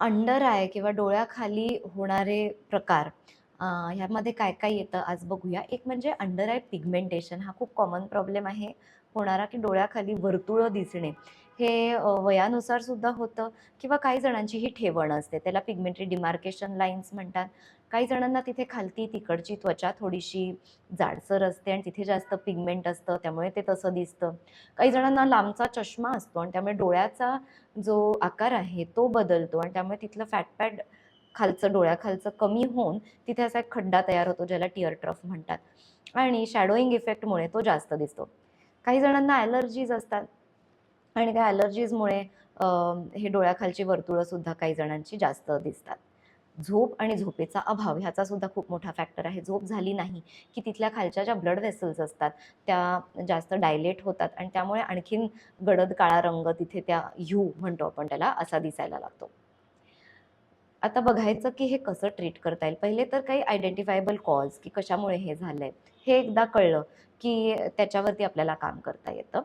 Under eye किंवा डोळ्याखाली होणारे प्रकार ह्यामध्ये काय काय येतं आज बघूया. एक म्हणजे अंडर आय पिगमेंटेशन हा खूप कॉमन प्रॉब्लेम आहे होणारा, की डोळ्याखाली वर्तुळं दिसणे. हे वयानुसार सुद्धा होतं किंवा काही जणांची ही ठेवण असते. त्याला पिगमेंटरी डिमार्केशन लाईन्स म्हणतात. काही जणांना तिथे खालती तिकडची त्वचा थोडीशी जाडसर असते आणि तिथे जास्त पिगमेंट असतं, त्यामुळे ते तसं दिसतं. काही जणांना लांबचा चष्मा असतो आणि त्यामुळे डोळ्याचा जो आकार आहे तो बदलतो आणि त्यामुळे तिथलं फॅट पॅड खालचं डोळ्याखालचं कमी होऊन तिथे असा एक खड्डा तयार होतो ज्याला टिअर ट्रफ म्हणतात आणि शॅडोइंग इफेक्टमुळे तो जास्त दिसतो. काही जणांना ॲलर्जीज असतात आणि त्या ॲलर्जीजमुळे हे डोळ्याखालची वर्तुळं सुद्धा काही जणांची जास्त दिसतात. झोप आणि झोपेचा अभाव ह्याचा सुद्धा खूप मोठा फॅक्टर आहे. झोप झाली नाही की तिथल्या खालच्या ज्या ब्लड व्हेसल्स असतात त्या जास्त डायलेट होतात आणि त्यामुळे आणखीन गडद काळा रंग तिथे त्या ह्यू म्हणतो आपण त्याला असा दिसायला लागतो. आता बघायचं की हे कसं ट्रीट करता येईल. पहिले तर काही आयडेंटिफायबल कॉज की कशामुळे हे झालंय, हे एकदा कळलं की त्याच्यावरती आपल्याला काम करता येतं.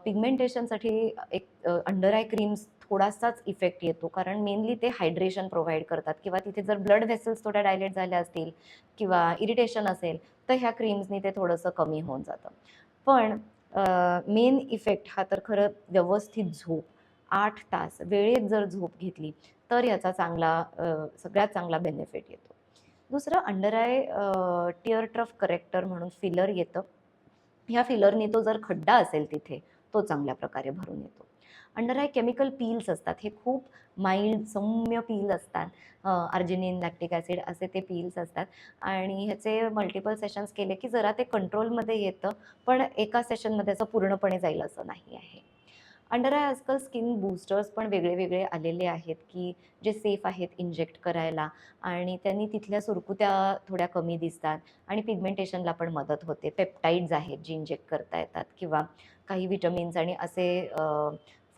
पिगमेंटेशनसाठी एक अंडर आय क्रीम्स थोडासाच इफेक्ट येतो, कारण मेनली ते हायड्रेशन प्रोव्हाईड करतात किंवा तिथे जर ब्लड व्हेसल्स थोड्या डायलेट झाल्या असतील किंवा इरिटेशन असेल, तर ह्या क्रीम्सनी ते थोडंसं कमी होऊन जातं. पण मेन इफेक्ट हा तर खरं व्यवस्थित झोप, 8 तास वेळेत जर झोप घेतली तर याचा सगळ्यात चांगला बेनिफिट येतो. दुसरं under eye tear trough character म्हणून फिलर येतं. ह्या फिलरनी तो जर खड्डा असेल तिथे, तो चांगल्या प्रकारे भरून येतो. अंडर आय केमिकल पील्स असतात. हे खूप माइल्ड सौम्य पील असतात. अर्जिनिन, लॅक्टिक ॲसिड असे ते पील्स असतात आणि ह्याचे मल्टिपल सेशन्स केले की जरा ते कंट्रोलमध्ये येतं, पण एका सेशनमध्ये असं पूर्णपणे जाईल असं नाही आहे. अंडर आय आजकाल स्किन बूस्टर्स पण वेगळे-वेगळे आलेले आहेत, की जे सेफ आहेत इंजेक्ट करायला आणि त्यांनी तिथल्या सुरकुत्या थोड्या कमी दिसतात आणि पिगमेंटेशनला पण मदत होते. पेप्टाइड्स आहेत जी इंजेक्ट करता येतात किंवा काही व्हिटॅमिन्स आणि असे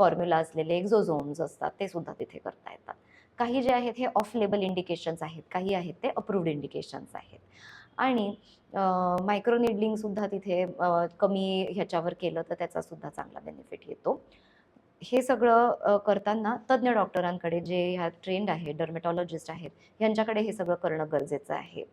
फॉर्म्युला असलेले एक्झोझोम्स असतात, ते सुद्धा तिथे करता येतात. काही जे आहेत हे ऑफ लेबल इंडिकेशन्स आहेत, काही आहेत ते अप्रूव्ड इंडिकेशन्स आहेत आणि मायक्रो निडलिंगसुद्धा तिथे कमी ह्याच्यावर केलं तर त्याचासुद्धा चांगला बेनिफिट येतो. हे सगळं करताना तज्ञ डॉक्टरांकडे जे ह्यात ट्रेंड आहे, डर्मेटॉलॉजिस्ट आहेत, यांच्याकडे हे सगळं करणं गरजेचं आहे.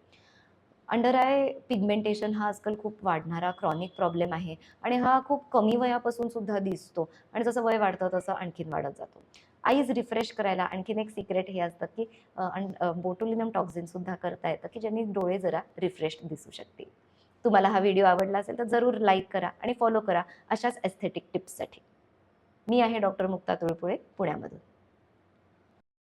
अंडर आय पिगमेंटेशन हा आजकाल खूप वाढणारा क्रॉनिक प्रॉब्लेम आहे आणि हा खूप कमी वयापासून सुद्धा दिसतो आणि जसं वय वाढतं तसं आणखीन वाढत जातो. आईज रिफ्रेश करायला आणखीन एक सिक्रेट हे असतं की बोटुलिनम टॉक्झिनसुद्धा करता येतं की ज्यांनी डोळे जरा रिफ्रेश्ड दिसू शकतील. तुम्हाला हा व्हिडिओ आवडला असेल तर जरूर लाईक करा आणि फॉलो करा अशाच एस्थेटिक टिप्ससाठी. मी आहे डॉक्टर मुक्ता तुळपुळे पुण्यामधून.